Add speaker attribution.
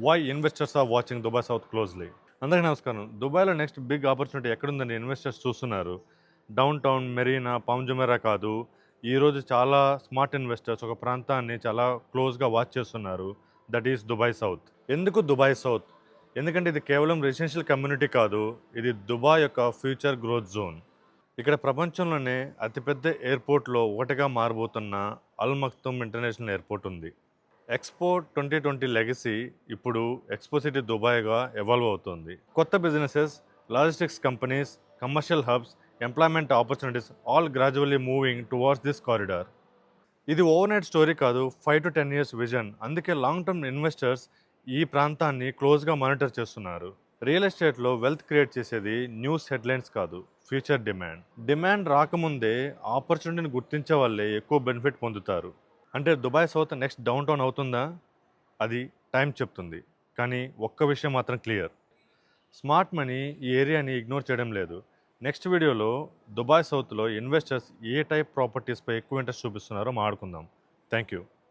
Speaker 1: Why investors are watching Dubai south closely. అందరికీ నమస్కారం. దుబాయ్లో నెక్స్ట్ బిగ్ ఆపర్చునిటీ ఎక్కడుందని ఇన్వెస్టర్స్ చూస్తున్నారు. Downtown, Marina, Palm Jumeirah కాదు. ఈరోజు చాలా స్మార్ట్ ఇన్వెస్టర్స్ ఒక ప్రాంతాన్ని చాలా క్లోజ్గా వాచ్ చేస్తున్నారు. That is Dubai south. ఎందుకు దుబాయ్ సౌత్? ఎందుకంటే ఇది కేవలం రెసిడెన్షియల్ కమ్యూనిటీ కాదు, ఇది దుబాయ్ యొక్క ఫ్యూచర్ గ్రోత్ జోన్. ఇక్కడ ప్రపంచంలోనే అతిపెద్ద ఎయిర్పోర్ట్లో ఒకటిగా మారబోతున్న అల్ మక్తుమ్ ఇంటర్నేషనల్ ఎయిర్పోర్ట్ ఉంది. ఎక్స్పో 2020 లెగసీ ఇప్పుడు ఎక్స్పో సిటీ దుబాయ్గా ఎవాల్వ్ అవుతుంది. కొత్త businesses, logistics companies, commercial hubs, employment opportunities all gradually moving towards this corridor. ఇది ఓవర్నైట్ స్టోరీ కాదు, 5 to 10 years విజన్. అందుకే లాంగ్ టర్మ్ ఇన్వెస్టర్స్ ఈ ప్రాంతాన్ని క్లోజ్గా మానిటర్ చేస్తున్నారు. రియల్ ఎస్టేట్లో వెల్త్ క్రియేట్ చేసేది న్యూస్ హెడ్లైన్స్ కాదు, ఫ్యూచర్ డిమాండ్. డిమాండ్ రాకముందే ఆపర్చునిటీని గుర్తించే వాళ్ళే ఎక్కువ బెనిఫిట్ పొందుతారు. అంటే Dubai south next down town అవుతుందా? అది టైం చెప్తుంది. కానీ ఒక్క విషయం మాత్రం క్లియర్, స్మార్ట్ మనీ ఈ ఏరియాని ఇగ్నోర్ చేయడం లేదు. నెక్స్ట్ వీడియోలో దుబాయ్ సౌత్లో ఇన్వెస్టర్స్ ఏ టైప్ ప్రాపర్టీస్పై ఎక్కువ ఇంట్రెస్ట్ చూపిస్తున్నారో మాట్లాడుకుందాం. Thank you.